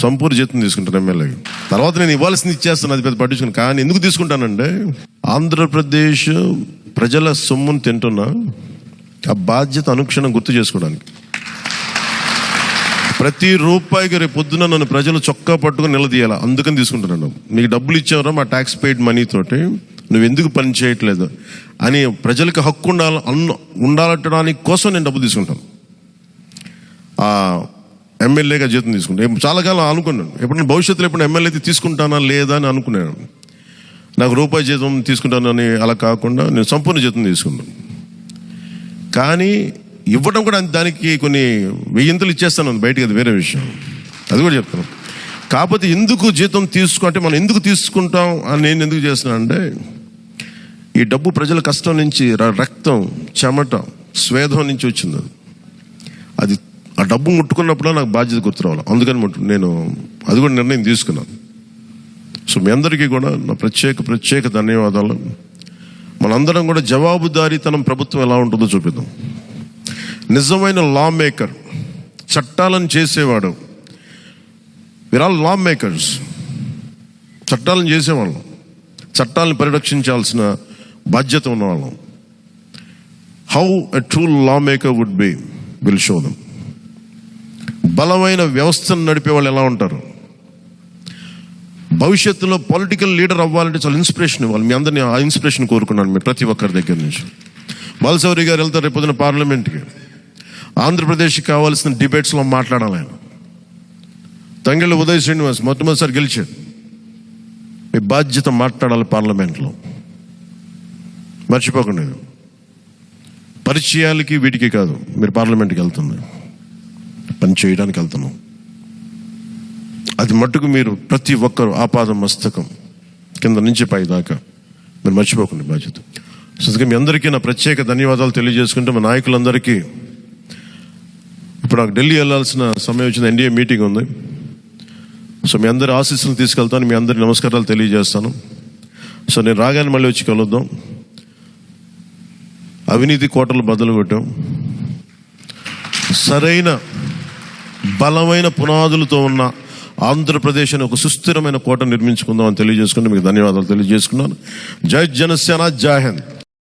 సంపూర్ణ జీతం తీసుకుంటాను ఎమ్మెల్యేకి. తర్వాత నేను ఇవ్వాల్సింది ఇచ్చేస్తాను, అది పెద్ద పట్టించుకుని. కానీ ఎందుకు తీసుకుంటానంటే ఆంధ్రప్రదేశ్ ప్రజల సొమ్మును తింటున్నా ఆ బాధ్యత అనుక్షణం గుర్తు చేసుకోవడానికి. ప్రతి రూపాయికి రేపు పొద్దున నన్ను ప్రజలు చొక్కా పట్టుకుని నిలదీయాలి, అందుకని తీసుకుంటున్నాను. నీకు డబ్బులు ఇచ్చేవరా మా ట్యాక్స్ పెయిడ్ మనీతోటి, నువ్వు ఎందుకు పని చేయట్లేదు అని ప్రజలకు హక్కు ఉండాలట్టడానికి కోసం నేను డబ్బు తీసుకుంటాను. ఆ ఎమ్మెల్యేగా జీతం తీసుకుంటాను. చాలా కాలం అనుకున్నాను, ఎప్పుడైనా భవిష్యత్తులో ఎప్పుడు ఎమ్మెల్యే అయితే తీసుకుంటానా లేదా అని అనుకున్నాను. నాకు రూపాయి జీతం తీసుకుంటానని అలా కాకుండా నేను సంపూర్ణ జీతం తీసుకున్నాను. కానీ ఇవ్వడం కూడా దానికి కొన్ని వెయ్యింతలు ఇచ్చేస్తాను బయటకి, అది వేరే విషయం, అది కూడా చెప్తాను. కాకపోతే ఎందుకు జీతం అంటే మనం ఎందుకు తీసుకుంటాం అని నేను ఎందుకు చేస్తున్నాను అంటే, ఈ డబ్బు ప్రజల కష్టం నుంచి, రక్తం, చెమట, స్వేదం నుంచి వచ్చింది. అది ఆ డబ్బు ముట్టుకున్నప్పుడు నాకు బాధ్యత గుర్తు రావాలి, అందుకని నేను అది కూడా నిర్ణయం తీసుకున్నాను. సో మీ అందరికీ కూడా నా ప్రత్యేక ధన్యవాదాలు. మనందరం కూడా జవాబుదారీతనం ప్రభుత్వం ఎలా ఉంటుందో చూపిద్దాం. నిజమైన లా మేకర్, చట్టాలను చేసేవాడు, వీఆర్ ఆల్ లా మేకర్స్. చట్టాలను చేసేవాళ్ళం, చట్టాలను పరిరక్షించాల్సిన బాధ్యత ఉన్నవాళ్ళం. How a true lawmaker would be will show them. బలమైన వ్యవస్థను నడిపే వాళ్ళు ఎలా ఉంటారు, భవిష్యత్తులో పొలిటికల్ లీడర్ అవ్వాలంటే చాలా ఇన్స్పిరేషన్ ఇవ్వాలి. మీ అందరినీ ఆ ఇన్స్పిరేషన్ కోరుకున్నాను మీరు ప్రతి ఒక్కరి దగ్గర నుంచి. బాలశౌరి గారు వెళ్తారు రేపు పొద్దున పార్లమెంట్కి, ఆంధ్రప్రదేశ్కి కావాల్సిన డిబేట్స్లో మాట్లాడాలి ఆయన. తంగెళ్ళ ఉదయ్ శ్రీనివాస్ మొట్టమొదటిసారి గెలిచాడు. మీ బాధ్యత మాట్లాడాలి పార్లమెంట్లో, మర్చిపోకండి. పరిచయాలకి వీటికి కాదు, మీరు పార్లమెంట్కి వెళ్తుంది, పని చేయడానికి వెళ్తున్నాం. అది మట్టుకు మీరు ప్రతి ఒక్కరు ఆపాదం మస్తకం కింద నుంచి పై దాకా మీరు మర్చిపోకండి బాధ్యత. సో మీ అందరికీ నా ప్రత్యేక ధన్యవాదాలు తెలియజేసుకుంటే, మా నాయకులందరికీ ఇప్పుడు నాకు ఢిల్లీ వెళ్ళాల్సిన సమయం వచ్చింది, ఎన్డీఏ మీటింగ్ ఉంది. సో మీ అందరి ఆశీస్సులు తీసుకెళ్తాను, మీ అందరి నమస్కారాలు తెలియజేస్తాను. సో నేను రాగానే మళ్ళీ వచ్చి కలుద్దాం. అవినీతి కోటలు బదులు కొట్టాం, సరైన బలమైన పునాదులతో ఉన్న ఆంధ్రప్రదేశ్ అని ఒక సుస్థిరమైన కోట నిర్మించుకుందాం అని తెలియజేసుకుంటే మీకు ధన్యవాదాలు తెలియజేసుకున్నాను. జై జనసేన, జై హింద్.